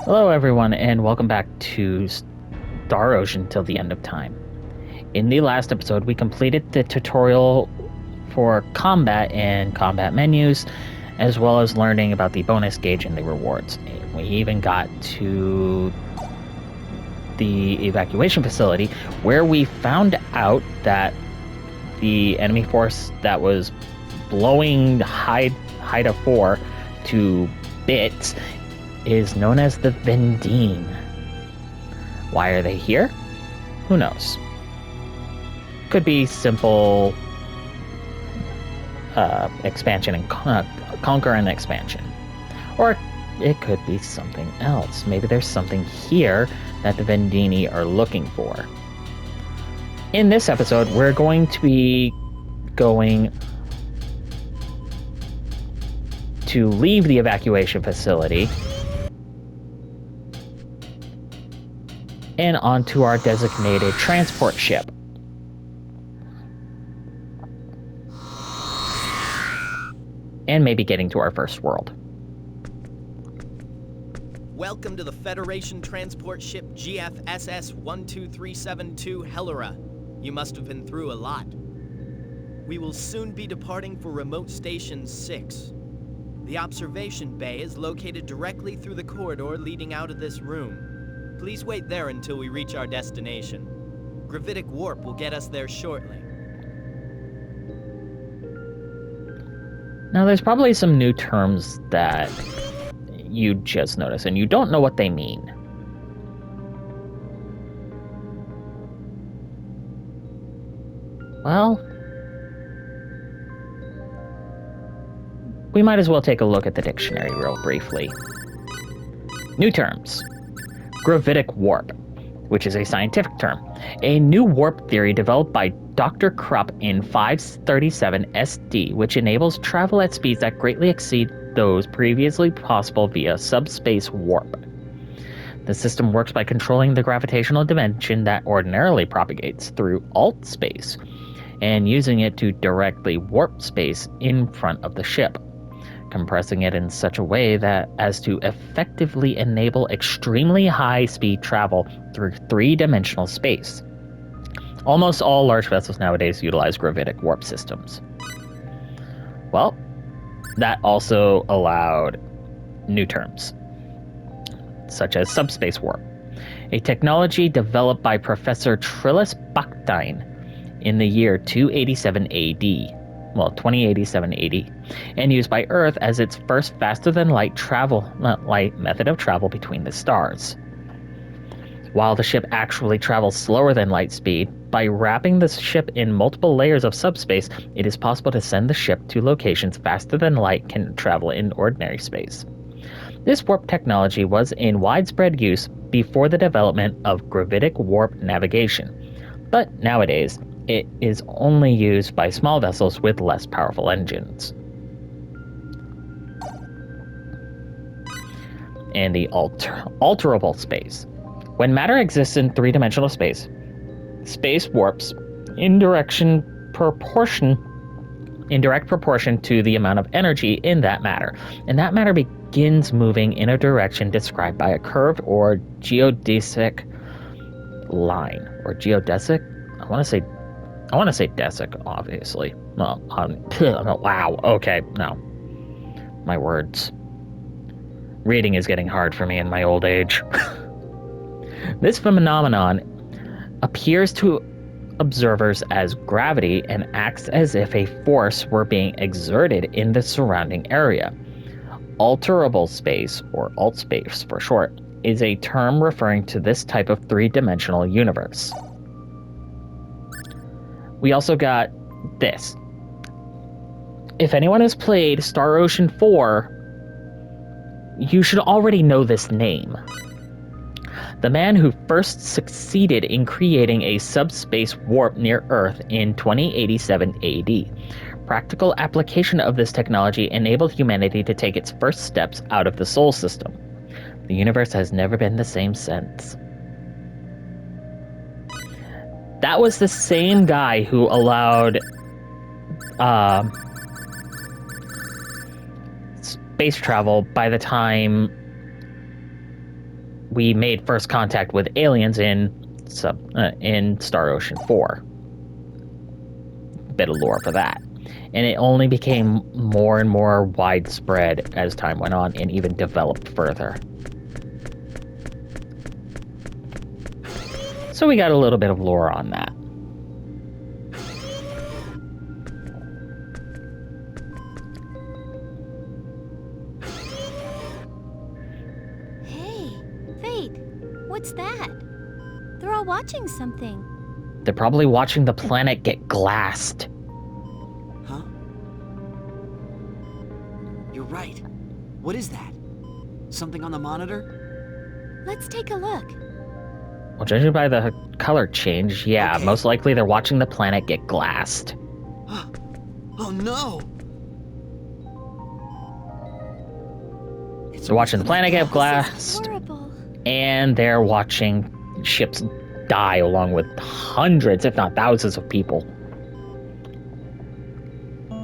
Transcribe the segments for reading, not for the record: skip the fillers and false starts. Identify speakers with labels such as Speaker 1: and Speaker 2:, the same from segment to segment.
Speaker 1: Hello, everyone, and welcome back to Star Ocean Till the End of Time. In the last episode, we completed the tutorial for combat and combat menus, as well as learning about the bonus gauge and the rewards. And we even got to the evacuation facility, where we found out that the enemy force that was blowing Haida 4 to bits is known as the Vendine. Why are they here? Who knows? Could be simple expansion and conquer and expansion. Or it could be something else. Maybe there's something here that the Vendini are looking for. In this episode, we're going to be going to leave the evacuation facility and onto our designated transport ship. And maybe getting to our first world.
Speaker 2: Welcome to the Federation transport ship GFSS-12372 Hellera. You must have been through a lot. We will soon be departing for Remote Station 6. The observation bay is located directly through the corridor leading out of this room. Please wait there until we reach our destination. Gravitic warp will get us there shortly.
Speaker 1: Now, there's probably some new terms that you just noticed, and you don't know what they mean. Well, we might as well take a look at the dictionary real briefly. New terms. Gravitic warp, which is a scientific term. A new warp theory developed by Dr. Krupp in 537 SD, which enables travel at speeds that greatly exceed those previously possible via subspace warp. The system works by controlling the gravitational dimension that ordinarily propagates through alt space, and using it to directly warp space in front of the ship, compressing it in such a way that as to effectively enable extremely high-speed travel through three-dimensional space. Almost all large vessels nowadays utilize gravitic warp systems. Well, that also allowed new terms, such as subspace warp, a technology developed by Professor Trillis Bachstein in the year 287 AD. Well, 2087 AD, and used by Earth as its first faster-than-light method of travel between the stars. While the ship actually travels slower than light speed, by wrapping the ship in multiple layers of subspace, it is possible to send the ship to locations faster than light can travel in ordinary space. This warp technology was in widespread use before the development of gravitic warp navigation, but nowadays, it is only used by small vessels with less powerful engines. And the alterable space. When matter exists in three-dimensional space, space warps in direct proportion to the amount of energy in that matter, and that matter begins moving in a direction described by a curved or geodesic line, or geodesic. I want to say desic, obviously. Well, wow. Okay, no. My words. Reading is getting hard for me in my old age. This phenomenon appears to observers as gravity and acts as if a force were being exerted in the surrounding area. Alterable space, or alt space for short, is a term referring to this type of three-dimensional universe. We also got this. If anyone has played Star Ocean 4, you should already know this name. The man who first succeeded in creating a subspace warp near Earth in 2087 AD. Practical application of this technology enabled humanity to take its first steps out of the Sol system. The universe has never been the same since. That was the same guy who allowed space travel by the time we made first contact with aliens in Star Ocean 4. Bit of lore for that. And it only became more and more widespread as time went on and even developed further. So we got a little bit of lore on that.
Speaker 3: Hey, Fate, what's that? They're all watching something.
Speaker 1: They're probably watching the planet get glassed.
Speaker 4: Huh? You're right. What is that? Something on the monitor?
Speaker 3: Let's take a look.
Speaker 1: Well, judging by the color change, yeah,
Speaker 4: Okay.
Speaker 1: most likely they're watching the planet get glassed.
Speaker 4: Oh no!
Speaker 1: They're watching the planet get glassed,
Speaker 3: Horrible.
Speaker 1: and they're watching ships die along with hundreds, if not thousands, of people.
Speaker 5: We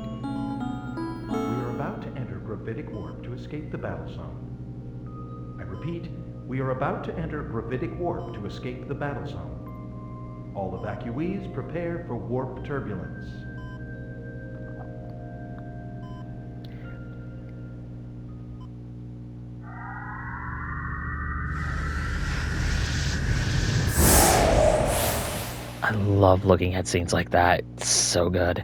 Speaker 5: are about to enter gravitic warp to escape the battle zone. I repeat, we are about to enter gravitic warp to escape the battle zone. All evacuees prepare for warp turbulence.
Speaker 1: I love looking at scenes like that. It's so good.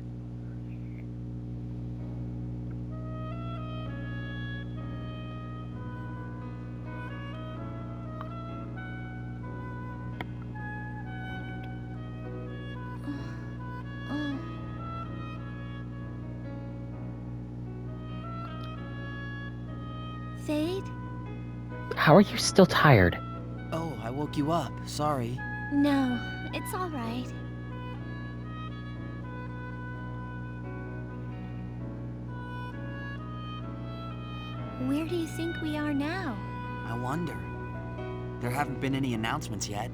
Speaker 3: Oh. Fate?
Speaker 1: How are you still tired?
Speaker 4: Oh, I woke you up. Sorry.
Speaker 3: No, it's all right. Where do you think we are now?
Speaker 4: I wonder. There haven't been any announcements yet.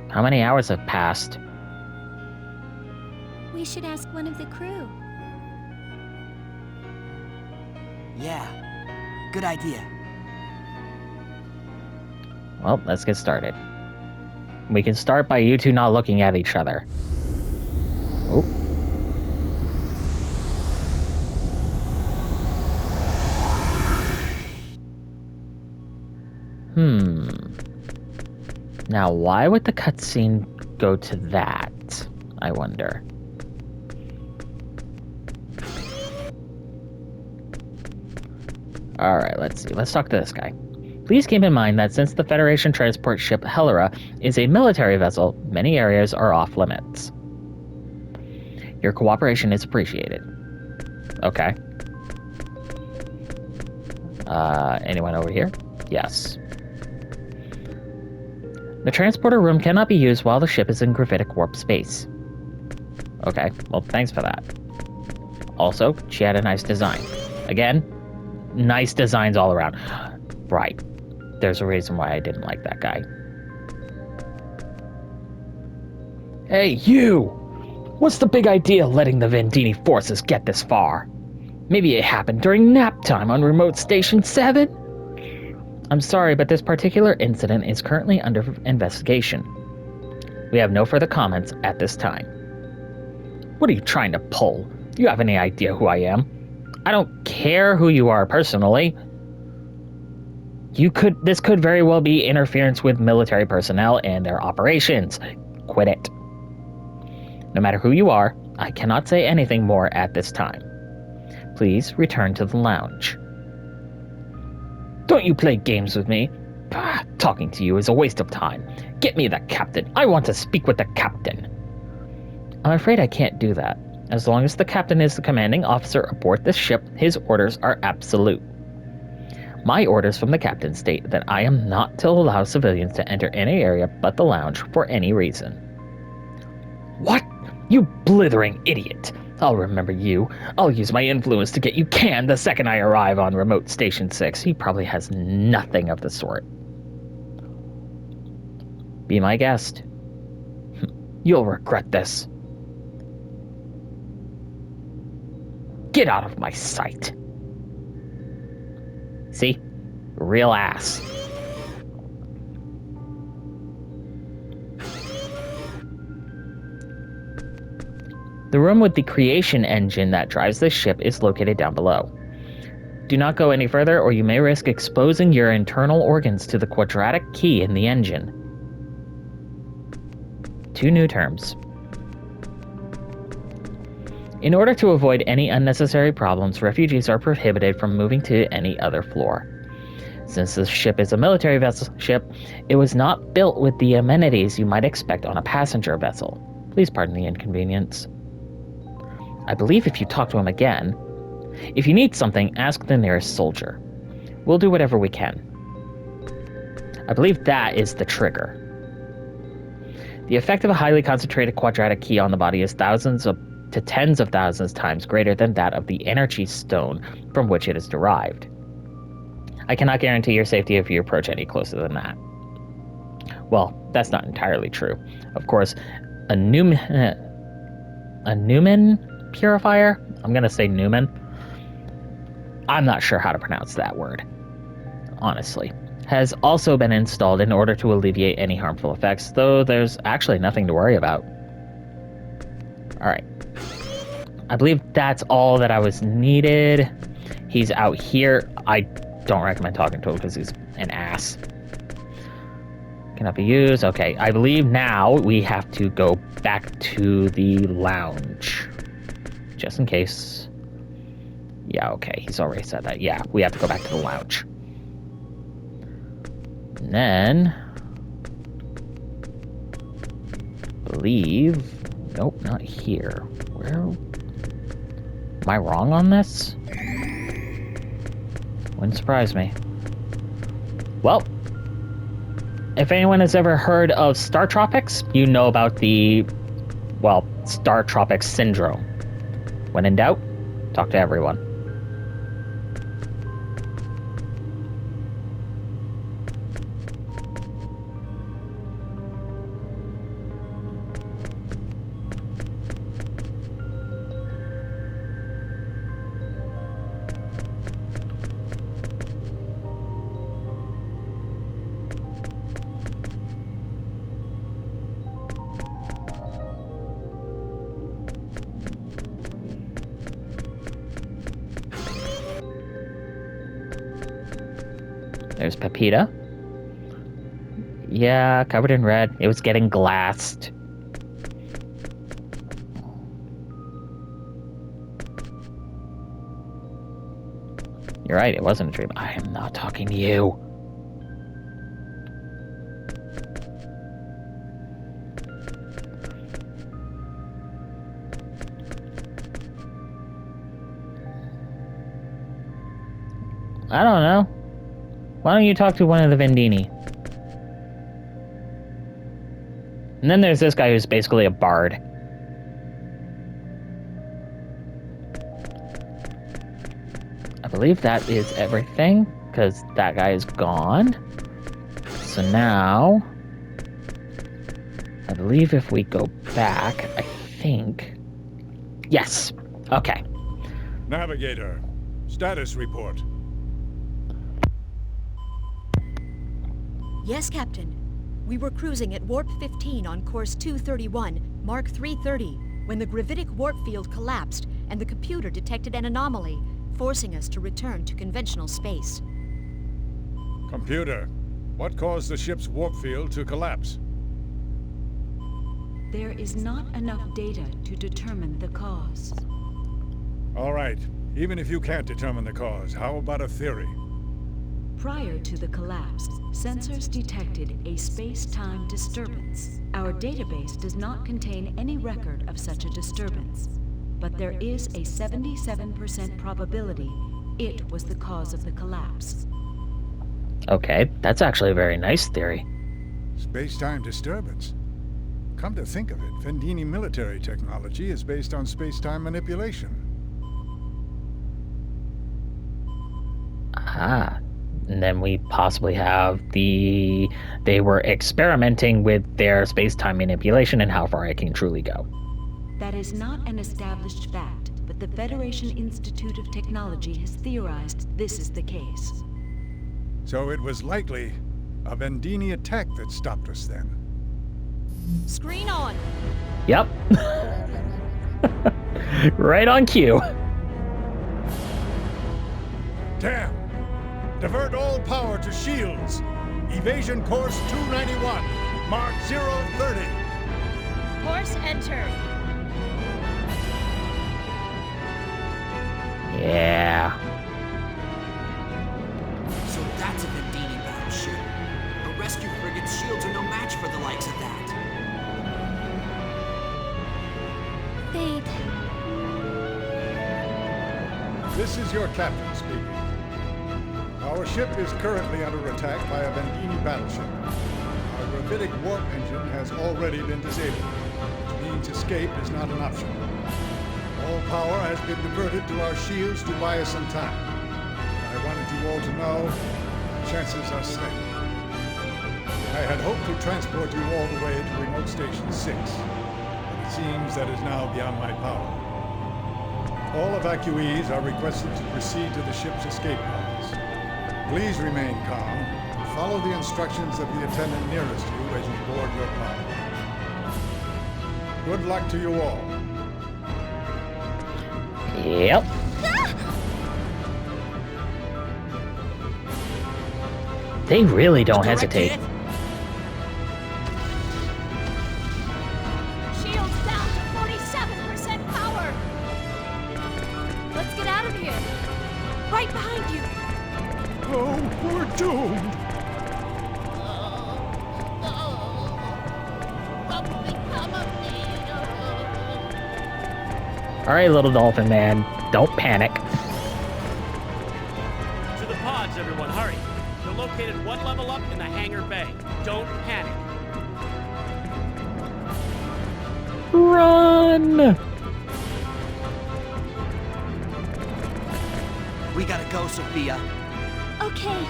Speaker 1: How many hours have passed?
Speaker 3: We should ask one of the crew.
Speaker 4: Yeah. Good idea.
Speaker 1: Well, let's get started. We can start by you two not looking at each other. Oh. Now, why would the cutscene go to that? I wonder. Alright, let's see. Let's talk to this guy. Please keep in mind that since the Federation transport ship Helera is a military vessel, many areas are off limits. Your cooperation is appreciated. Okay. Anyone over here? Yes. The transporter room cannot be used while the ship is in gravitic warp space. Okay, well, thanks for that. Also, she had a nice design. Again, nice designs all around. Right. There's a reason why I didn't like that guy. Hey, you! What's the big idea letting the Vendini forces get this far? Maybe it happened during nap time on Remote Station 7? I'm sorry, but this particular incident is currently under investigation. We have no further comments at this time. What are you trying to pull? Do you have any idea who I am? I don't care who you are personally. This could very well be interference with military personnel and their operations. Quit it. No matter who you are, I cannot say anything more at this time. Please return to the lounge. Don't you play games with me? Talking to you is a waste of time. Get me the captain. I want to speak with the captain. I'm afraid I can't do that. As long as the captain is the commanding officer aboard this ship, his orders are absolute. My orders from the captain state that I am not to allow civilians to enter any area but the lounge for any reason. What? You blithering idiot! I'll remember you. I'll use my influence to get you canned the second I arrive on Remote Station 6. He probably has nothing of the sort. Be my guest. You'll regret this. Get out of my sight. See? Real ass. The room with the creation engine that drives the ship is located down below. Do not go any further, or you may risk exposing your internal organs to the quadratic key in the engine. 2 new terms. In order to avoid any unnecessary problems, refugees are prohibited from moving to any other floor. Since the ship is a military vessel ship, it was not built with the amenities you might expect on a passenger vessel. Please pardon the inconvenience. I believe if you talk to him again, if you need something, ask the nearest soldier. We'll do whatever we can. I believe that is the trigger. The effect of a highly concentrated quadratic key on the body is thousands to tens of thousands times greater than that of the energy stone from which it is derived. I cannot guarantee your safety if you approach any closer than that. Well, that's not entirely true. Of course, a Newman purifier? I'm going to say Newman. I'm not sure how to pronounce that word, honestly. Has also been installed in order to alleviate any harmful effects, though there's actually nothing to worry about. Alright. I believe that's all that I was needed. He's out here. I don't recommend talking to him because he's an ass. Cannot be used. Okay, I believe now we have to go back to the lounge. Just in case. Yeah, okay, he's already said that. Yeah, we have to go back to the lounge. And then... I believe... Nope, not here. Where... Am I wrong on this? Wouldn't surprise me. Well, if anyone has ever heard of Star Tropics, you know about the, well, Star Tropics syndrome. When in doubt, talk to everyone. There's Pepita. Yeah, covered in red. It was getting glassed. You're right, it wasn't a dream. I am not talking to you. I don't know. Why don't you talk to one of the Vendini? And then there's this guy who's basically a bard. I believe that is everything, because that guy is gone. So now... I believe if we go back, I think... Yes! Okay.
Speaker 6: Navigator, status report.
Speaker 7: Yes, Captain. We were cruising at Warp 15 on course 231, Mark 330, when the gravitic warp field collapsed and the computer detected an anomaly, forcing us to return to conventional space.
Speaker 6: Computer, what caused the ship's warp field to collapse?
Speaker 8: There is not enough data to determine the cause.
Speaker 6: All right, even if you can't determine the cause, how about a theory?
Speaker 8: Prior to the collapse, sensors detected a space-time disturbance. Our database does not contain any record of such a disturbance, but there is a 77% probability it was the cause of the collapse.
Speaker 1: Okay, that's actually a very nice theory.
Speaker 6: Space-time disturbance? Come to think of it, Vendini military technology is based on space-time manipulation.
Speaker 1: Ah. And then we possibly have they were experimenting with their space-time manipulation and how far it can truly go.
Speaker 8: That is not an established fact, but the Federation Institute of Technology has theorized this is the case.
Speaker 6: So it was likely a Vendini attack that stopped us then.
Speaker 7: Screen on.
Speaker 1: Yep. Right on cue.
Speaker 6: Damn! Divert all power to shields. Evasion course 291, mark 030.
Speaker 7: Course entered.
Speaker 1: Yeah.
Speaker 4: So that's a Vendini battleship. A rescue frigate's shields are no match for the likes of that.
Speaker 3: They'd...
Speaker 6: This is your captain speaking. Our ship is currently under attack by a Vendini battleship. Our gravitic warp engine has already been disabled, which means escape is not an option. All power has been diverted to our shields to buy us some time. I wanted you all to know, chances are slim. I had hoped to transport you all the way to Remote Station 6, but it seems that is now beyond my power. All evacuees are requested to proceed to the ship's escape pods. Please remain calm and follow the instructions of the attendant nearest you as you board your pod. Good luck to you all.
Speaker 1: Yep. They really don't hesitate.
Speaker 3: Shields down to 47% power! Let's get out of here!
Speaker 7: Right behind you.
Speaker 6: Oh, we're doomed!
Speaker 1: Alright, little dolphin man. Don't panic.
Speaker 9: To the pods, everyone, hurry. They're located one level up in the hangar bay. Don't panic.
Speaker 1: Run!
Speaker 4: We gotta go, Sophia.
Speaker 3: Okay.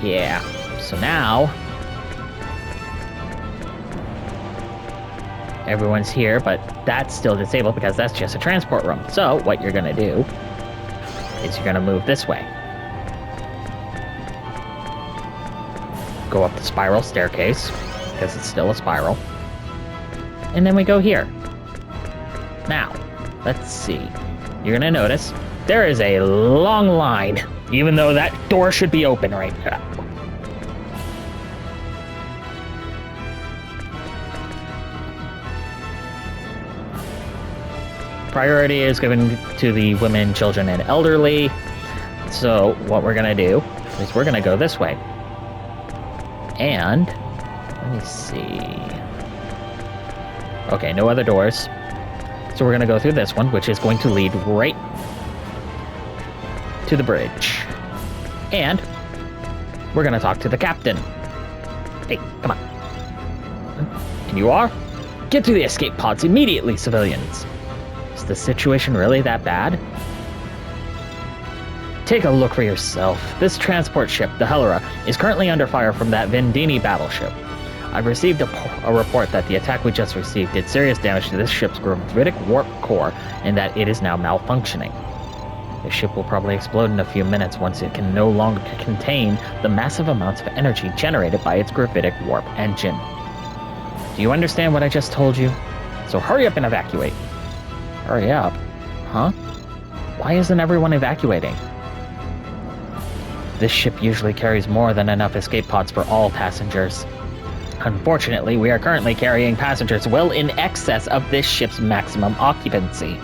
Speaker 1: Yeah. So now... everyone's here, but that's still disabled because that's just a transport room. So what you're gonna do is you're gonna move this way. Go up the spiral staircase, because it's still a spiral. And then we go here. Now, let's see. You're gonna notice there is a long line, even though that door should be open right now. Priority is given to the women, children, and elderly. So what we're gonna do is we're gonna go this way. And let me see. Okay, no other doors. So we're gonna go through this one, which is going to lead right to the bridge. And we're gonna talk to the captain. Hey, come on. And you are? Get to the escape pods immediately, civilians. Is the situation really that bad? Take a look for yourself. This transport ship, the Hellera, is currently under fire from that Vendini battleship. I've received a report that the attack we just received did serious damage to this ship's gravitic warp core and that it is now malfunctioning. The ship will probably explode in a few minutes once it can no longer contain the massive amounts of energy generated by its gravitic warp engine. Do you understand what I just told you? So hurry up and evacuate. Hurry up. Huh? Why isn't everyone evacuating? This ship usually carries more than enough escape pods for all passengers. Unfortunately, we are currently carrying passengers well in excess of this ship's maximum occupancy.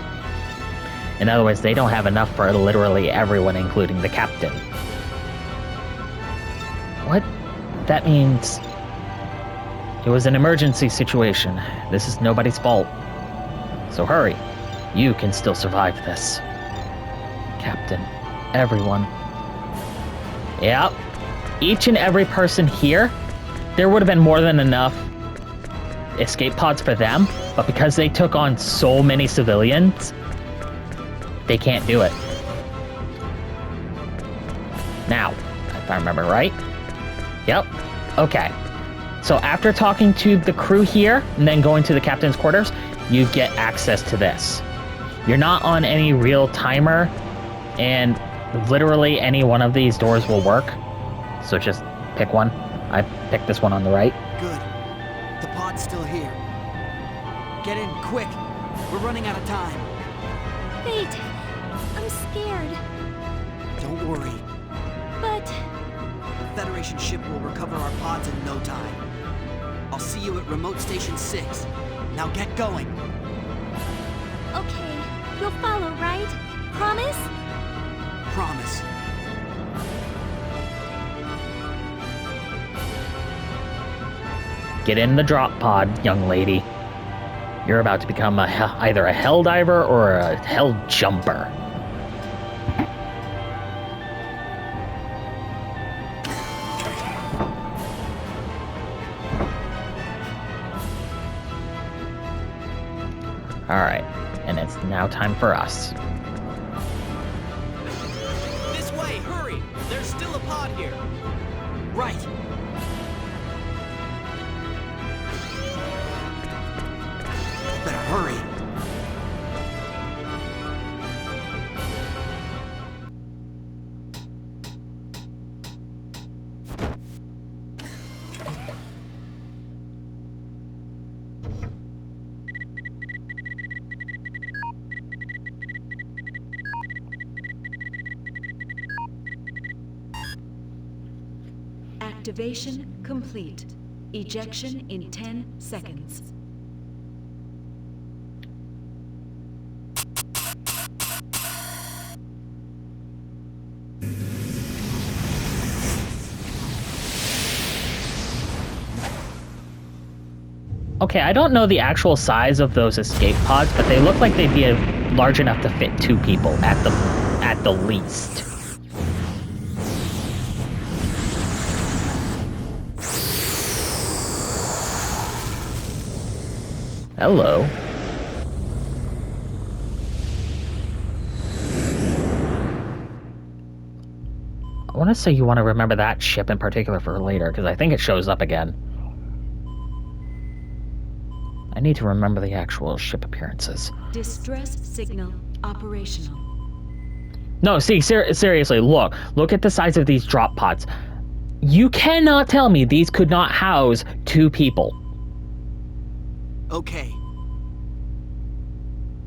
Speaker 1: In other words, they don't have enough for literally everyone, including the captain. What? That means... it was an emergency situation. This is nobody's fault. So hurry. You can still survive this. Captain, everyone. Yep. Each and every person here, there would have been more than enough escape pods for them, but because they took on so many civilians, they can't do it. Now, if I remember right. Yep. Okay. So after talking to the crew here, and then going to the captain's quarters, you get access to this. You're not on any real timer And literally any one of these doors will work. So just pick one. I picked this one on the right.
Speaker 4: Good. The pod's still here. Get in, quick! We're running out of time.
Speaker 3: Wait, I'm scared.
Speaker 4: Don't worry.
Speaker 3: But
Speaker 4: The Federation ship will recover our pods in no time. I'll see you at Remote Station 6. Now get going.
Speaker 3: okay, you'll follow, right? Promise?
Speaker 4: Promise.
Speaker 1: Get in the drop pod, young lady. You're about to become either a hell diver or a hell jumper. Alright, and it's now time for us.
Speaker 2: This way, hurry! There's still a pod here.
Speaker 4: Right. Better hurry.
Speaker 8: Activation complete. Ejection in 10 seconds.
Speaker 1: Okay, I don't know the actual size of those escape pods, but they look like they'd be large enough to fit 2 people at the least. Hello. I want to say you want to remember that ship in particular for later, because I think it shows up again. I need to remember the actual ship appearances.
Speaker 8: Distress signal operational.
Speaker 1: No, see, seriously, look at the size of these drop pods. You cannot tell me these could not house 2 people.
Speaker 4: Okay.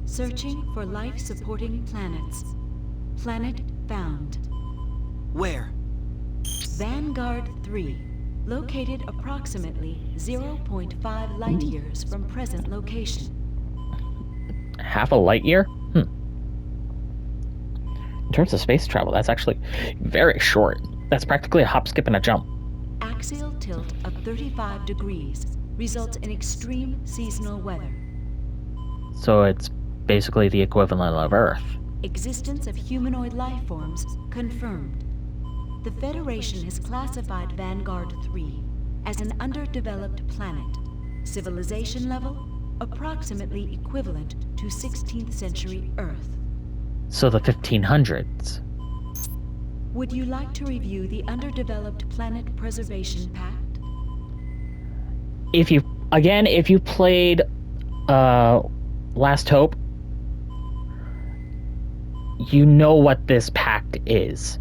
Speaker 8: Searching for life-supporting planets. Planet found.
Speaker 4: Where?
Speaker 8: Vanguard 3. Located approximately 0.5 light years from present location.
Speaker 1: Half a light year? In terms of space travel, that's actually very short. That's practically a hop, skip, and a jump.
Speaker 8: Axial tilt of 35 degrees results in extreme seasonal weather.
Speaker 1: So it's basically the equivalent of Earth.
Speaker 8: Existence of humanoid life forms confirmed. The Federation has classified Vanguard 3 as an underdeveloped planet. Civilization level, approximately equivalent to 16th century Earth.
Speaker 1: So the 1500s.
Speaker 8: Would you like to review the Underdeveloped Planet Preservation Pact?
Speaker 1: If you played Last Hope, you know what this pact is.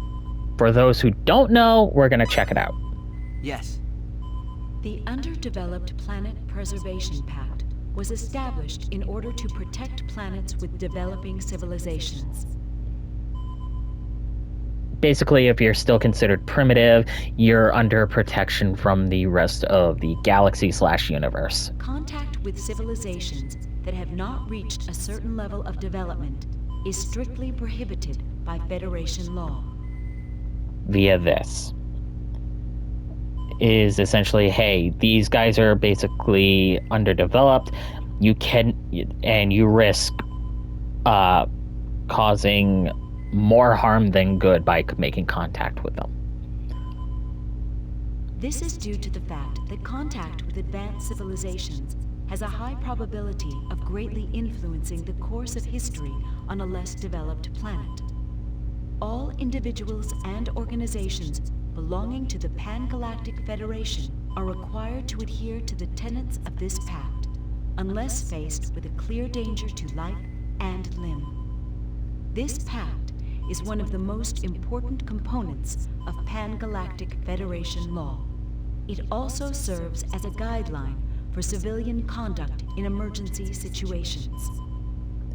Speaker 1: For those who don't know, we're going to check it out.
Speaker 4: Yes.
Speaker 8: The Underdeveloped Planet Preservation Pact was established in order to protect planets with developing civilizations.
Speaker 1: Basically, if you're still considered primitive, you're under protection from the rest of the galaxy/universe.
Speaker 8: Contact with civilizations that have not reached a certain level of development is strictly prohibited by Federation law.
Speaker 1: Via this is essentially, hey, these guys are basically underdeveloped. You risk causing more harm than good by making contact with them.
Speaker 8: This is due to the fact that contact with advanced civilizations has a high probability of greatly influencing the course of history on a less developed planet. All individuals and organizations belonging to the Pan-Galactic Federation are required to adhere to the tenets of this pact, unless faced with a clear danger to life and limb. This pact is one of the most important components of Pan-Galactic Federation law. It also serves as a guideline for civilian conduct in emergency situations.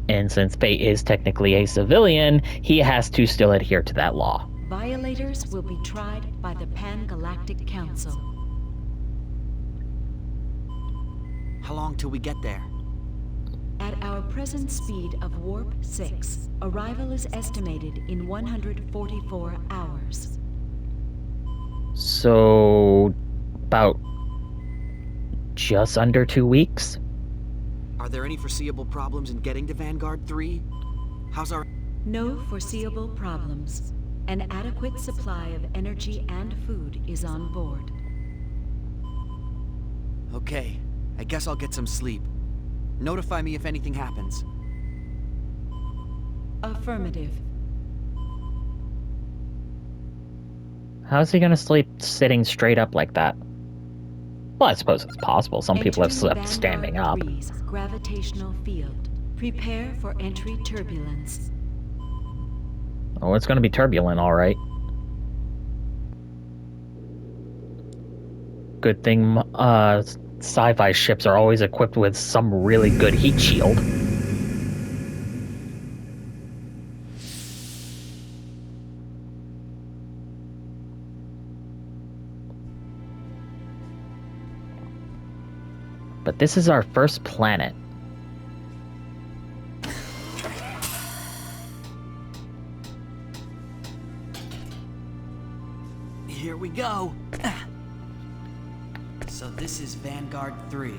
Speaker 1: And since Faye is technically a civilian, he has to still adhere to that law.
Speaker 8: Violators will be tried by the Pan-Galactic Council.
Speaker 4: How long till we get there?
Speaker 8: At our present speed of Warp 6, arrival is estimated in 144 hours.
Speaker 1: So, about just under 2 weeks?
Speaker 4: Are there any foreseeable problems in getting to Vanguard 3? How's our...
Speaker 8: No foreseeable problems. An adequate supply of energy and food is on board.
Speaker 4: Okay, I guess I'll get some sleep. Notify me if anything happens.
Speaker 8: Affirmative.
Speaker 1: How's he gonna sleep sitting straight up like that? Well, I suppose it's possible. Some people have
Speaker 8: Entering
Speaker 1: slept standing up.
Speaker 8: Vanguard 3's gravitational field. Prepare for entry turbulence.
Speaker 1: Oh, it's gonna be turbulent, alright. Good thing, sci-fi ships are always equipped with some really good heat shield. But this is our first planet.
Speaker 4: Here we go. So this is Vanguard 3.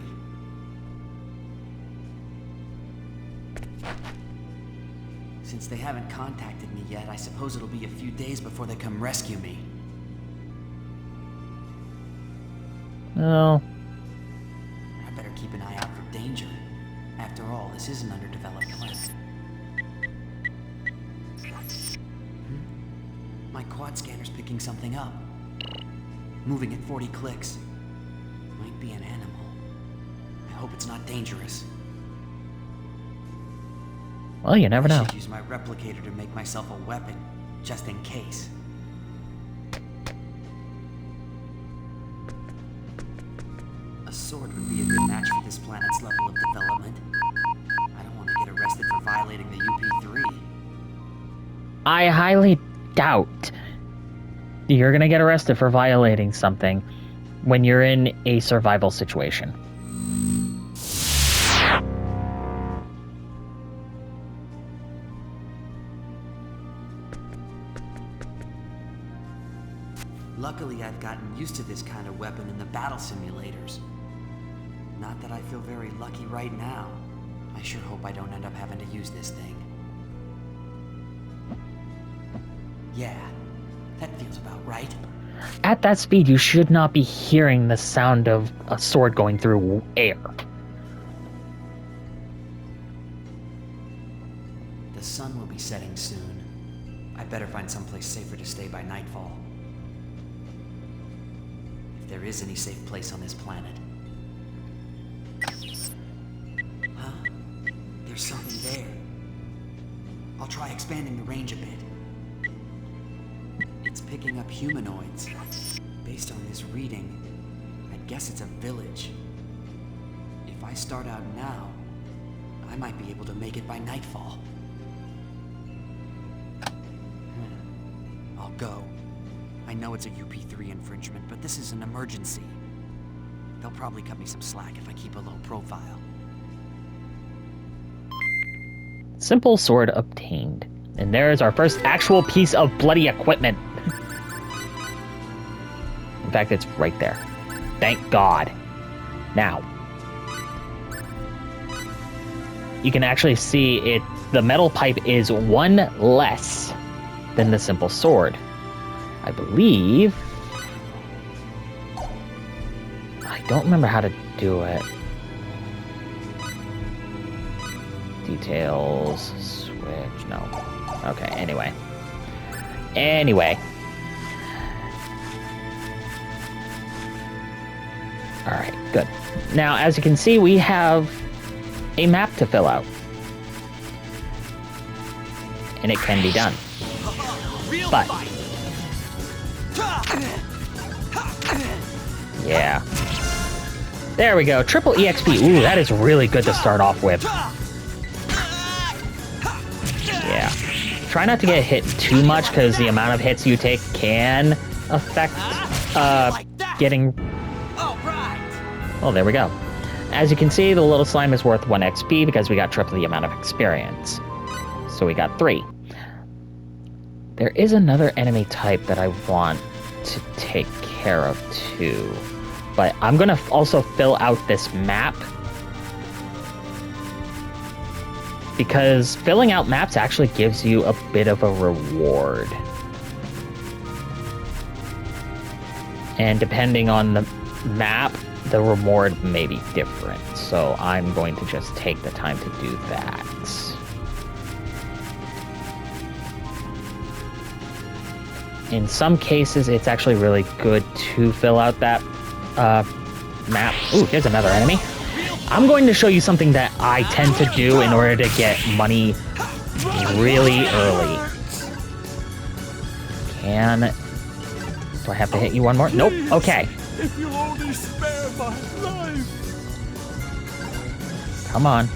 Speaker 4: Since they haven't contacted me yet, I suppose it'll be a few days before they come rescue me.
Speaker 1: Oh.
Speaker 4: I better keep an eye out for danger. After all, this is an underdeveloped planet. My quad scanner's picking something up. Moving at 40 clicks. Might be an animal. I hope it's not dangerous.
Speaker 1: Well, you never know.
Speaker 4: I should use my replicator to make myself a weapon, just in case. A sword would be a good match for this planet's level of development. I don't want to get arrested for violating the UP3.
Speaker 1: I highly doubt you're gonna get arrested for violating something when you're in a survival situation.
Speaker 4: Luckily, I've gotten used to this kind of weapon in the battle simulators. Not that I feel very lucky right now. I sure hope I don't end up having to use this thing. Yeah, that feels about right.
Speaker 1: At that speed, you should not be hearing the sound of a sword going through air.
Speaker 4: The sun will be setting soon. I better find someplace safer to stay by nightfall. If there is any safe place on this planet. Huh? There's something there. I'll try expanding the range a bit. It's picking up humanoids. Based on this reading, I'd guess it's a village. If I start out now, I might be able to make it by nightfall. I'll go. I know it's a UP3 infringement, but this is an emergency. They'll probably cut me some slack if I keep a low profile.
Speaker 1: Simple sword obtained. And there is our first actual piece of bloody equipment. In fact, it's right there. Thank God. Now, you can actually see it. The metal pipe is one less than the simple sword. I believe. I don't remember how to do it. Details. Switch. No. Okay, anyway. Alright, good. Now, as you can see, we have a map to fill out. And it can be done.
Speaker 4: Oh,
Speaker 1: But yeah. There we go. Triple EXP. Ooh, that is really good to start off with. Yeah. Try not to get hit too much because the amount of hits you take can affect getting... Oh, there we go. As you can see, the little slime is worth 1 XP because we got triple the amount of experience. So we got 3. There is another enemy type that I want to take care of too. But I'm going to also fill out this map. Because filling out maps actually gives you a bit of a reward. And depending on the map, the reward may be different. So I'm going to just take the time to do that. In some cases, it's actually really good to fill out that map. Ooh, here's another enemy. I'm going to show you something that I tend to do in order to get money really early. Do I have to hit you one more? Nope. Okay.
Speaker 6: If you'll only spare my life.
Speaker 1: Come on.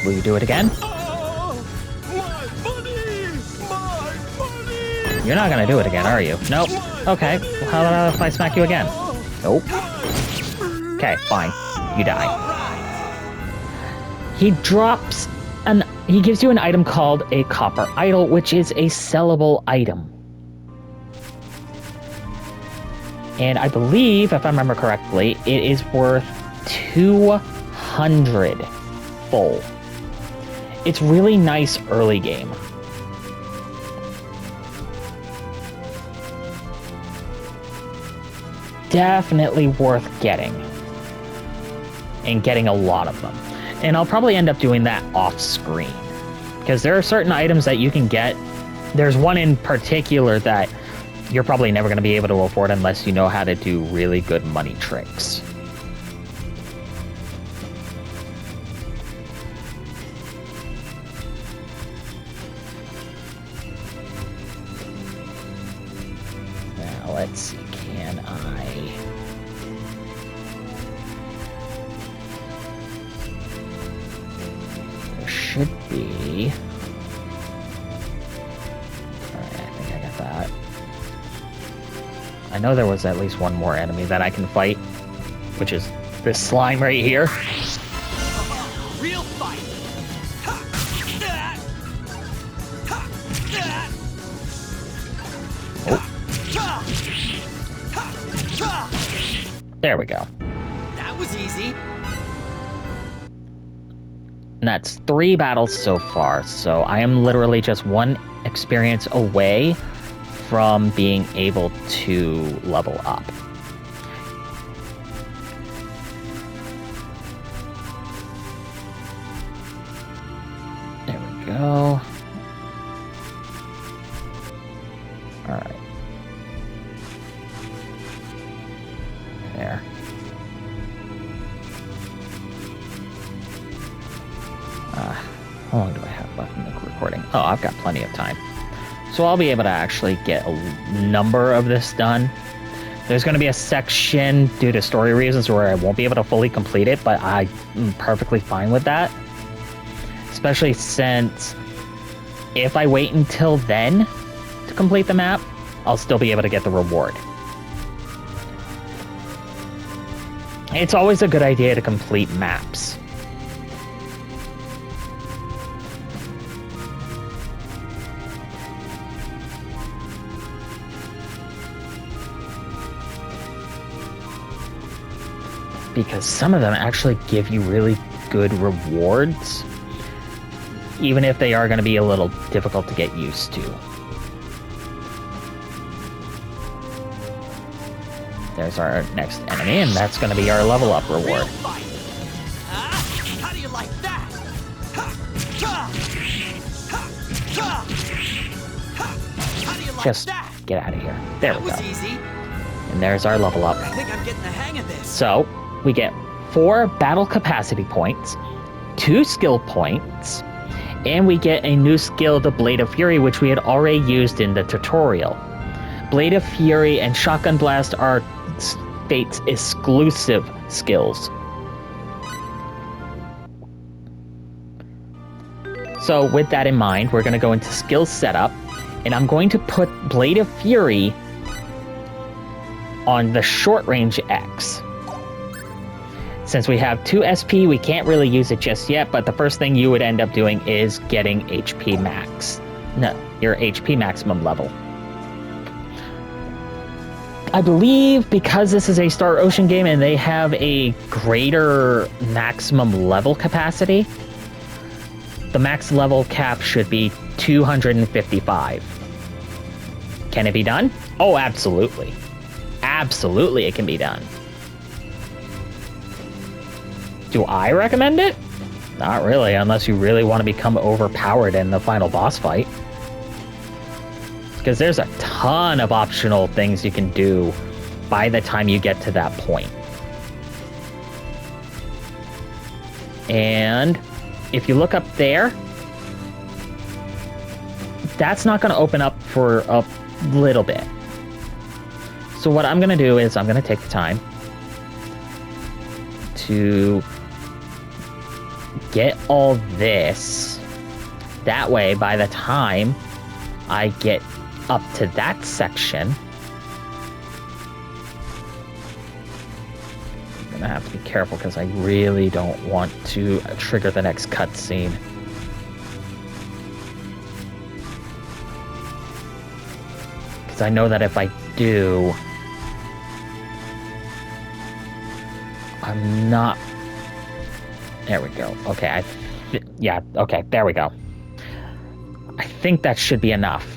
Speaker 1: Will you do it again? You're not gonna do it again, are you? Nope. Okay. Well, how about if I smack you again? Nope. Okay, fine. You die. He drops he gives you an item called a copper idol, which is a sellable item. And I believe, if I remember correctly, it is worth 200 full. It's really nice early game. Definitely worth getting. And getting a lot of them. And I'll probably end up doing that off screen. Because there are certain items that you can get. There's one in particular that you're probably never going to be able to afford unless you know how to do really good money tricks. Now, let's see. Can I... There should be... Alright, I think I got that. I know there was at least one more enemy that I can fight, which is this slime right here.
Speaker 2: Real fight.
Speaker 1: There we go.
Speaker 2: That was easy.
Speaker 1: And that's 3 battles so far, so I am literally just 1 experience away from being able to level up. There we go. Alright. There. How long do I have left in the recording? Oh, I've got plenty of time. So I'll be able to actually get a number of this done. There's going to be a section due to story reasons where I won't be able to fully complete it, but I'm perfectly fine with that. Especially since if I wait until then to complete the map, I'll still be able to get the reward. It's always a good idea to complete maps. Because some of them actually give you really good rewards, even if they are going to be a little difficult to get used to. There's our next enemy, and that's going to be our level up reward.
Speaker 2: How do you like that?
Speaker 1: Just get out of here. There we go.
Speaker 2: That was easy.
Speaker 1: And there's our level up.
Speaker 2: I think I'm getting the hang of this.
Speaker 1: So, we get 4 battle capacity points, 2 skill points, and we get a new skill, the Blade of Fury, which we had already used in the tutorial. Blade of Fury and Shotgun Blast are Fate's exclusive skills. So with that in mind, we're going to go into skill setup, and I'm going to put Blade of Fury on the short range X. Since we have 2 SP, we can't really use it just yet, but the first thing you would end up doing is getting HP max. No, your HP maximum level. I believe because this is a Star Ocean game and they have a greater maximum level capacity, the max level cap should be 255. Can it be done? Oh, absolutely. Absolutely it can be done. Do I recommend it? Not really, unless you really want to become overpowered in the final boss fight. Because there's a ton of optional things you can do by the time you get to that point. And if you look up there, that's not going to open up for a little bit. So what I'm going to do is I'm going to take the time to get all this. That way, by the time I get up to that section, I'm gonna have to be careful because I really don't want to trigger the next cutscene. Because I know that if I do, I'm not... There we go. Okay, yeah, okay, there we go. I think that should be enough.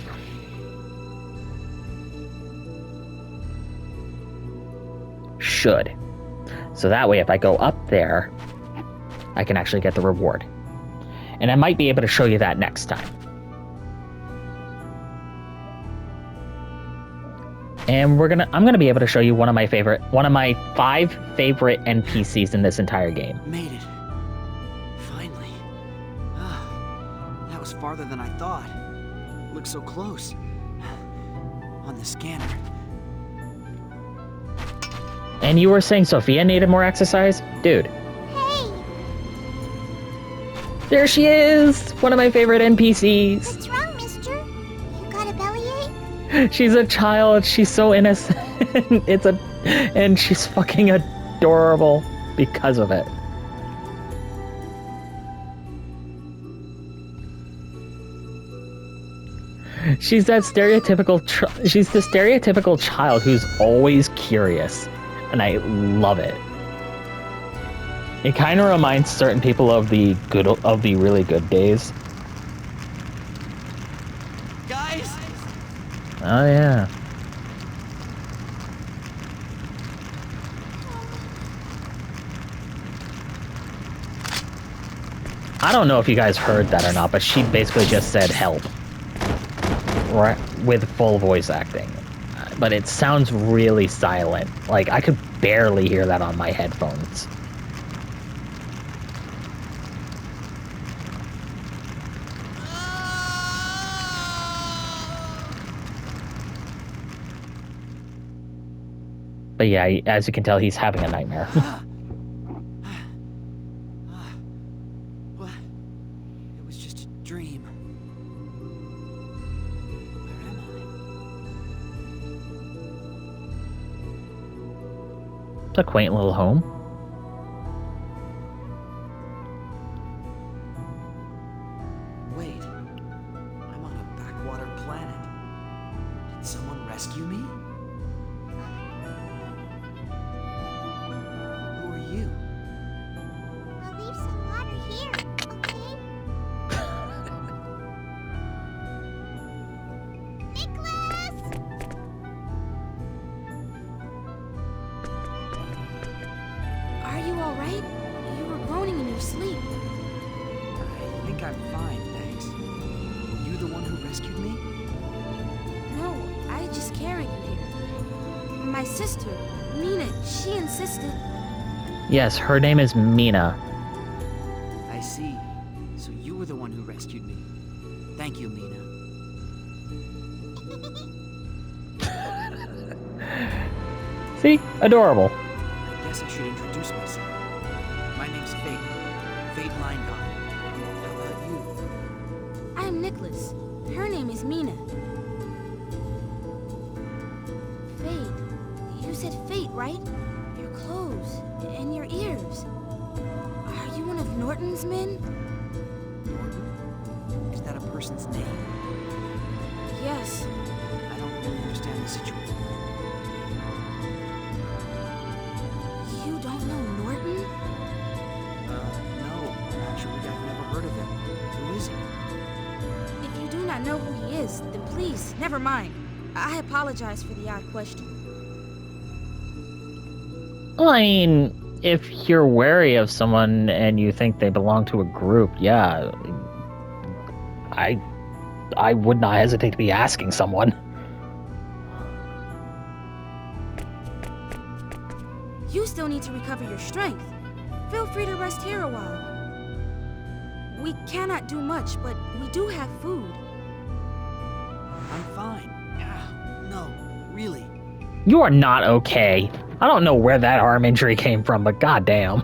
Speaker 1: Should. So that way, if I go up there, I can actually get the reward. And I might be able to show you that next time. And I'm gonna be able to show you one of my 5 favorite NPCs in this entire game.
Speaker 4: Made it. Finally. That was farther than I thought. Looked so close. On the scanner.
Speaker 1: And you were saying Sophia needed more exercise? Dude.
Speaker 3: Hey!
Speaker 1: There she is! One of my favorite NPCs.
Speaker 3: What's wrong, mister? You got a bellyache?
Speaker 1: She's a child. She's so innocent. And she's fucking adorable because of it. She's that stereotypical she's the stereotypical child who's always curious. And I love it. It kind of reminds certain people of the really good days.
Speaker 4: Guys!
Speaker 1: Oh yeah. I don't know if you guys heard that or not, but she basically just said help. Right, with full voice acting. But it sounds really silent. Like, I could barely hear that on my headphones. But yeah, as you can tell, he's having a nightmare.
Speaker 4: What? It was just a dream. Where am I?
Speaker 1: It's a quaint little home.
Speaker 4: Wait. I'm on a backwater planet. Did someone rescue me? Who are you?
Speaker 3: I'll leave some water here, okay? Nicholas!
Speaker 10: Are you alright? You were groaning in your sleep.
Speaker 4: I think I'm fine, thanks. You the one who rescued me?
Speaker 10: No, I just carried you here. My sister, Mina, she insisted.
Speaker 1: Yes, her name is Mina.
Speaker 4: I I see. So you were the one who rescued me. Thank you, Mina.
Speaker 1: See? Adorable.
Speaker 4: I guess I should introduce myself. My name's Fate. Fate Linegard. How about you?
Speaker 10: I'm Nicholas. Her name is Mina. Fate. You said Fate, right? Your clothes and your ears. Are you one of Norton's men?
Speaker 4: Norton? Is that a person's name?
Speaker 10: Yes.
Speaker 4: I don't really understand the situation.
Speaker 10: You don't know Norton?
Speaker 4: No. Actually, I've never heard of him. Who is he?
Speaker 10: If you do not know who he is, then please, never mind. I apologize for the odd question.
Speaker 1: Well, I mean, if you're wary of someone and you think they belong to a group, yeah, I would not hesitate to be asking someone.
Speaker 10: You still need to recover your strength. Feel free to rest here a while. We cannot do much, but we do have food.
Speaker 4: I'm fine. No, really.
Speaker 1: You are not okay. I don't know where that arm injury came from, but goddamn.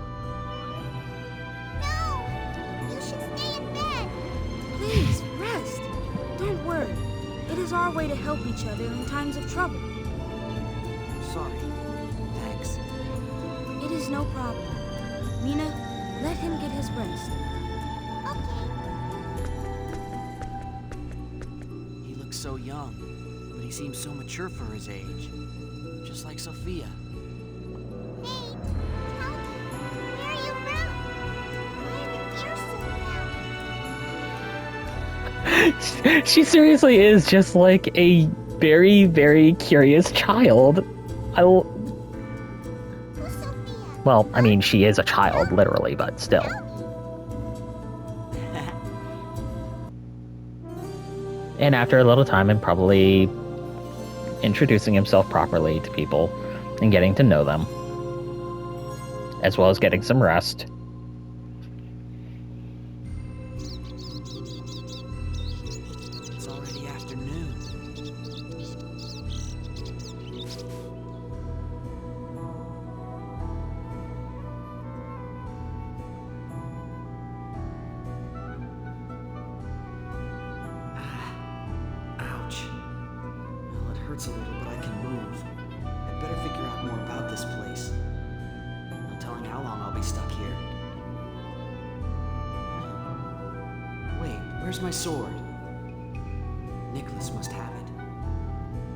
Speaker 3: No! You should stay in bed!
Speaker 10: Please, rest. Don't worry. It is our way to help each other in times of trouble.
Speaker 4: Sorry. Thanks.
Speaker 10: It is no problem. Mina, let him get his rest.
Speaker 3: Okay.
Speaker 4: He looks so young, but he seems so mature for his age. Just like Sophia.
Speaker 3: Hey, tell me, where are you from? Why are your ears so loud?
Speaker 1: She seriously is just like a very, very curious child.
Speaker 3: Who's Sophia?
Speaker 1: Well, I mean, she is a child, literally, but still. And after a little time and probably introducing himself properly to people and getting to know them, as well as getting some rest.
Speaker 4: It's already afternoon. Ouch. Well, it hurts a little, but I can move. I'd better figure out more about this place. No telling how long I'll be stuck here. Wait, where's my sword? Nicholas must have it.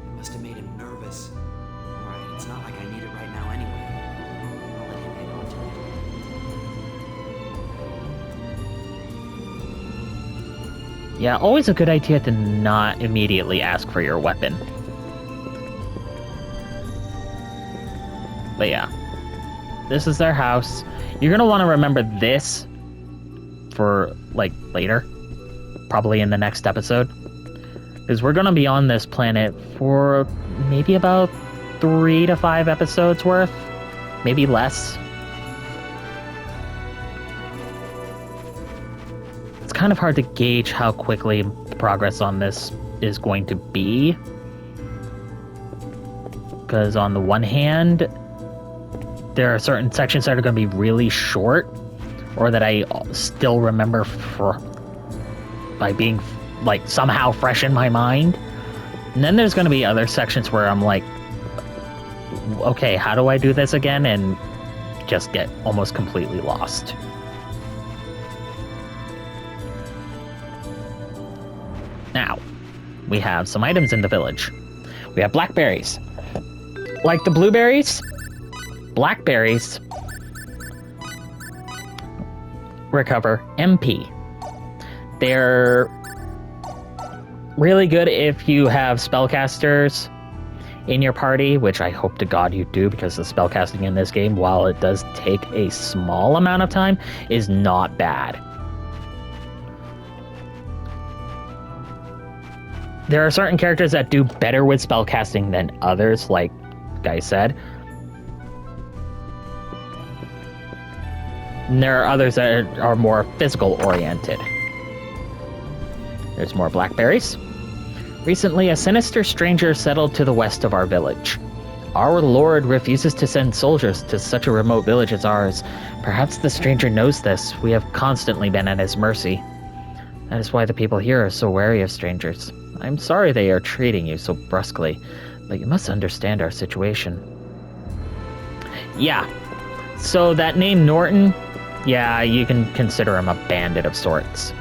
Speaker 4: It must have made him nervous. Alright, it's not like I need it right now anyway. I'll let him hang on to it.
Speaker 1: Yeah, always a good idea to not immediately ask for your weapon. But yeah, this is their house. You're gonna want to remember this for, like, later. Probably in the next episode. Because we're gonna be on this planet for maybe about 3 to 5 episodes worth. Maybe less. It's kind of hard to gauge how quickly progress on this is going to be. Because on the one hand, there are certain sections that are going to be really short, or that I still remember by being, like, somehow fresh in my mind. And then there's going to be other sections where I'm like, okay, how do I do this again? And just get almost completely lost. Now, we have some items in the village. We have blackberries. Like the blueberries, blackberries recover MP. They're really good if you have spellcasters in your party, which I hope to God you do, because the spellcasting in this game, while it does take a small amount of time, is not bad. There are certain characters that do better with spellcasting than others, like Guy said. And there are others that are more physical oriented. There's more blackberries. Recently, a sinister stranger settled to the west of our village. Our lord refuses to send soldiers to such a remote village as ours. Perhaps the stranger knows this. We have constantly been at his mercy. That is why the people here are so wary of strangers. I'm sorry they are treating you so brusquely, but you must understand our situation. Yeah. So that name Norton, yeah, you can consider him a bandit of sorts.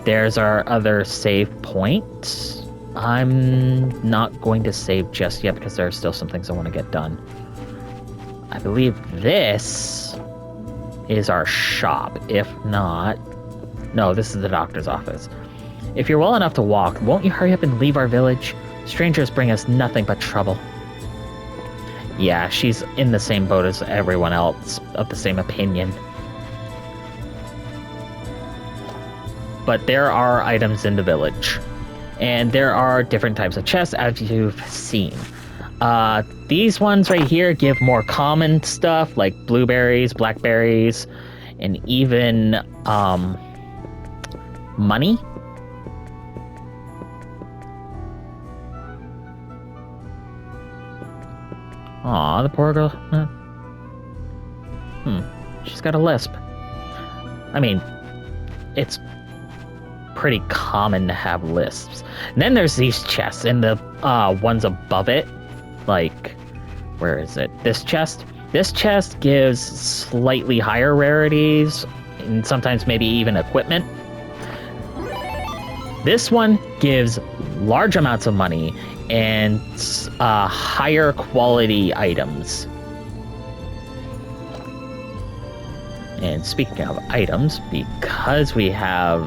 Speaker 1: There's our other save point. I'm not going to save just yet because there are still some things I want to get done. I believe this is our shop. If not... No, this is the doctor's office. If you're well enough to walk, won't you hurry up and leave our village? Strangers bring us nothing but trouble. Yeah, she's in the same boat as everyone else, of the same opinion. But there are items in the village. And there are different types of chests, as you've seen. These ones right here give more common stuff, like blueberries, blackberries, and even, money. Aw, the poor girl. She's got a lisp. I mean, it's pretty common to have lisps. And then there's these chests, and the ones above it, like, where is it? This chest. This chest gives slightly higher rarities, and sometimes maybe even equipment. This one gives large amounts of money and higher quality items. And speaking of items, because we have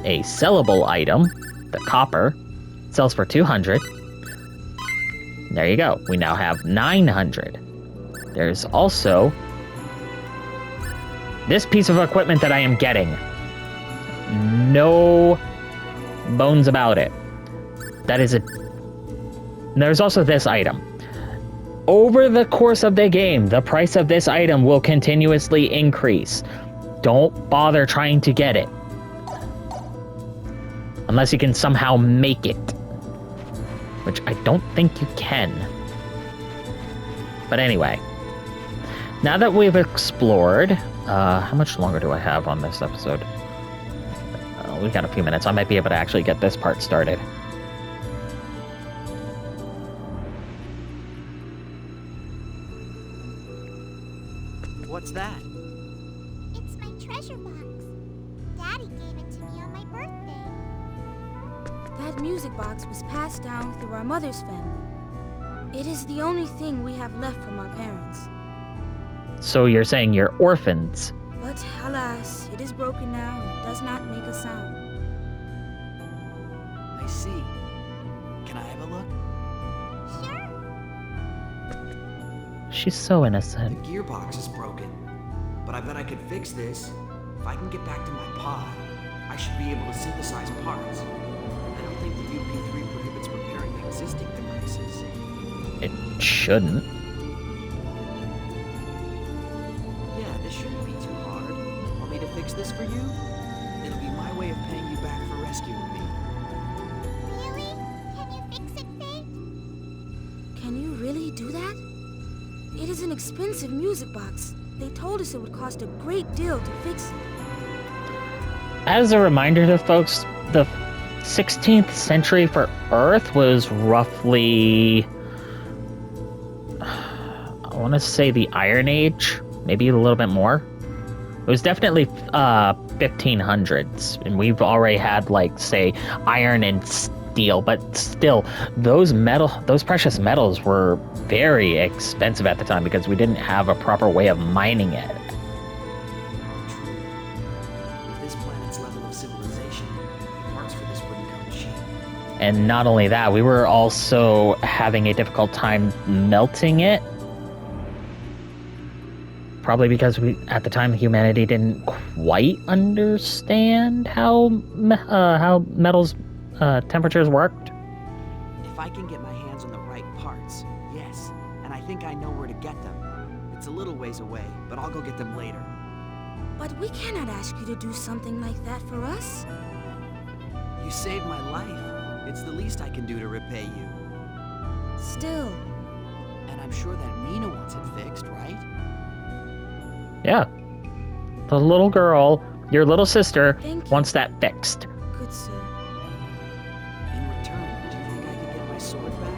Speaker 1: a sellable item, the copper, sells for 200. There you go. We now have 900. There's also this piece of equipment that I am getting. No bones about it. That is a... There's also this item. Over the course of the game, the price of this item will continuously increase. Don't bother trying to get it. Unless you can somehow make it. Which I don't think you can. But anyway. Now that we've explored... how much longer do I have on this episode? We've got a few minutes. I might be able to actually get this part started.
Speaker 4: What's that?
Speaker 3: It's my treasure box. Daddy gave it to me on my birthday.
Speaker 10: That music box was passed down through our mother's family. It is the only thing we have left from our parents.
Speaker 1: So you're saying you're orphans?
Speaker 10: But alas, it is broken now and does not make a sound.
Speaker 4: I see. Can I have a look?
Speaker 3: Sure.
Speaker 1: She's so innocent.
Speaker 4: The gearbox is broken, but I bet I could fix this. If I can get back to my pod, I should be able to synthesize parts. I don't think the UP3 prohibits repairing existing devices.
Speaker 1: It shouldn't.
Speaker 4: Yeah, this shouldn't be too hard. Want me to fix this for you? It'll be my way of paying you back for rescuing me.
Speaker 3: Really? Can you fix it, Faith?
Speaker 10: Can you really do that? It is an expensive music box. They told us it would cost a great deal to fix it.
Speaker 1: As a reminder to folks, the 16th century for Earth was roughly... I want to say the Iron Age, maybe a little bit more. It was definitely 1500s, and we've already had, like, say, iron and steel, but still, those precious metals were very expensive at the time because we didn't have a proper way of mining it.
Speaker 4: True. With this planet's level of civilization, parts for this wouldn't come cheap.
Speaker 1: And not only that, we were also having a difficult time melting it. Probably because at the time, humanity didn't quite understand how metals temperatures worked.
Speaker 4: If I can get my hands on the right parts, yes, and I think I know where to get them. It's a little little ways away, but I'll go get them later.
Speaker 10: But we cannot ask you to do something like that for us.
Speaker 4: You saved my life. It's the least I can do to repay you.
Speaker 10: Still,
Speaker 4: And I'm sure that Mina wants it fixed, right?
Speaker 1: Yeah. The little girl, your little sister,
Speaker 10: Thank you.
Speaker 1: wants that fixed.
Speaker 10: good sir.
Speaker 4: In return, do you think I could get my sword back? I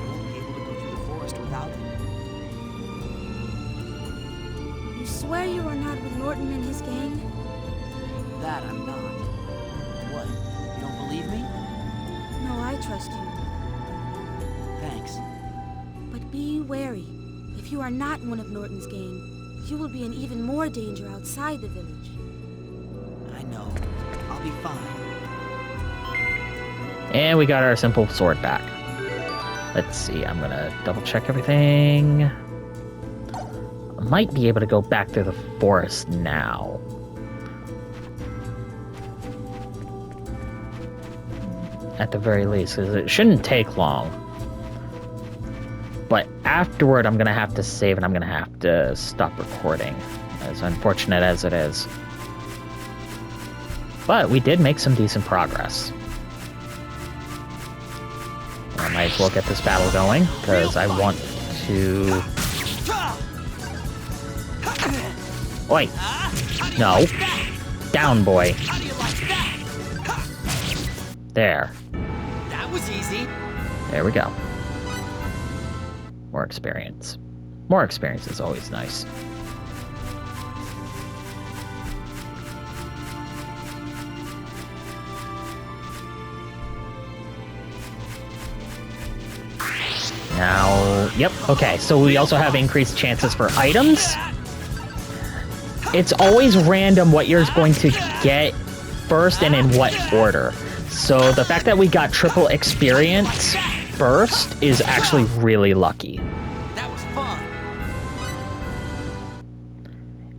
Speaker 4: won't be able to go through the forest without it.
Speaker 10: You swear you are not with Norton and his gang?
Speaker 4: That I'm not. What? You don't believe me?
Speaker 10: No, I trust you.
Speaker 4: Thanks.
Speaker 10: But be wary. If you are not one of Norton's gang, you will be in even more danger outside the village.
Speaker 4: I know. I'll be fine.
Speaker 1: And we got our simple sword back. Let's see, I'm gonna double check everything. I might be able to go back through the forest now. At the very least, because it shouldn't take long. But afterward, I'm gonna have to save and I'm gonna have to stop recording, as unfortunate as it is. But we did make some decent progress. I might as well get this battle going, because I want to... Oi! No. Down, boy. There.
Speaker 4: That was easy.
Speaker 1: There we go. More experience. More experience is always nice. Now, yep, okay, so we also have increased chances for items. It's always random what you're going to get first and in what order. So the fact that we got triple experience first is actually really lucky.
Speaker 4: That was fun.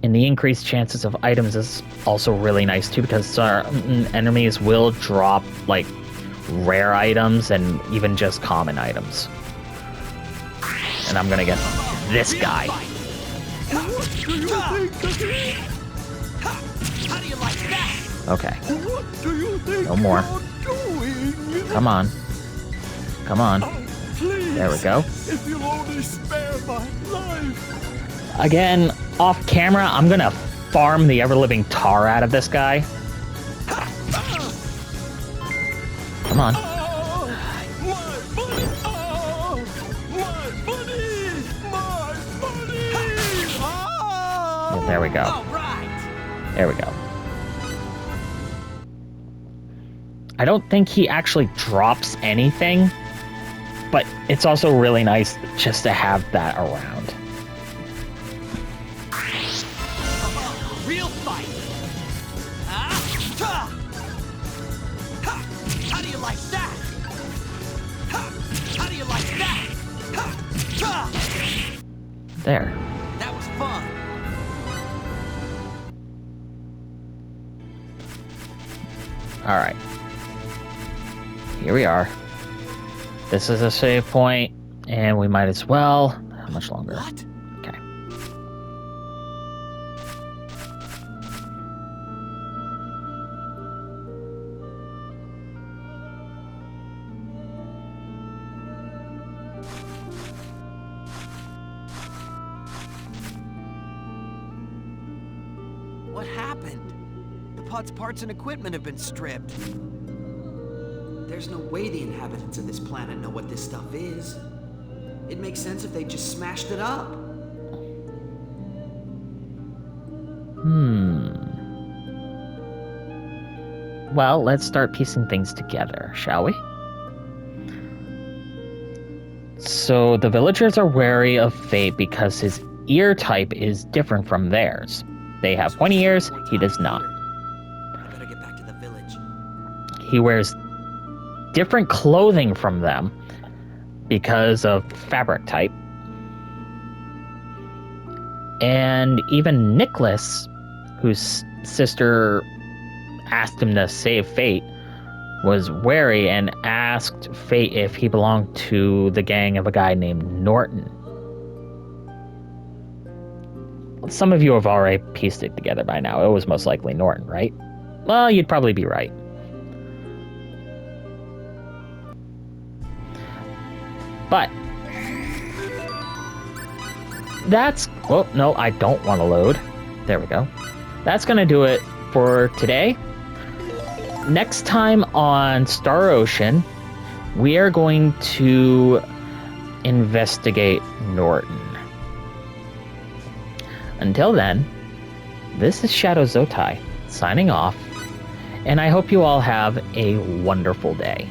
Speaker 1: And the increased chances of items is also really nice too, because our enemies will drop like rare items and even just common items. And I'm gonna get this guy. Okay. No more. Come on. Come on. There we go. Again, off camera, I'm gonna farm the ever-living tar out of this guy. Come on. Yeah, there we go. There we go. I don't think he actually drops anything, but it's also really nice just to have that around.
Speaker 4: Real fight. How do you like that? How do you like that?
Speaker 1: There.
Speaker 4: That was fun.
Speaker 1: Alright. Here we are. This is a save point, and we might as well. How much longer?
Speaker 4: What?
Speaker 1: Okay.
Speaker 4: What happened? The pod's parts and equipment have been stripped. There's no way the inhabitants of this planet know what this stuff is. It makes sense if they just smashed it up.
Speaker 1: Well, let's start piecing things together, shall we? So, the villagers are wary of Fate because his ear type is different from theirs. They have pointy ears, he does not.
Speaker 4: I better get back to the village.
Speaker 1: He wears different clothing from them because of fabric type. And even Nicholas, whose sister asked him to save Fate, was wary and asked Fate if he belonged to the gang of a guy named Norton. some of you have already pieced it together by now. It was most likely Norton, right? Well, you'd probably be right. But that's... Oh, no, I don't want to load. There we go. That's going to do it for today. Next time on Star Ocean, we are going to investigate Norton. Until then, this is Shadow Zotai signing off, and I hope you all have a wonderful day.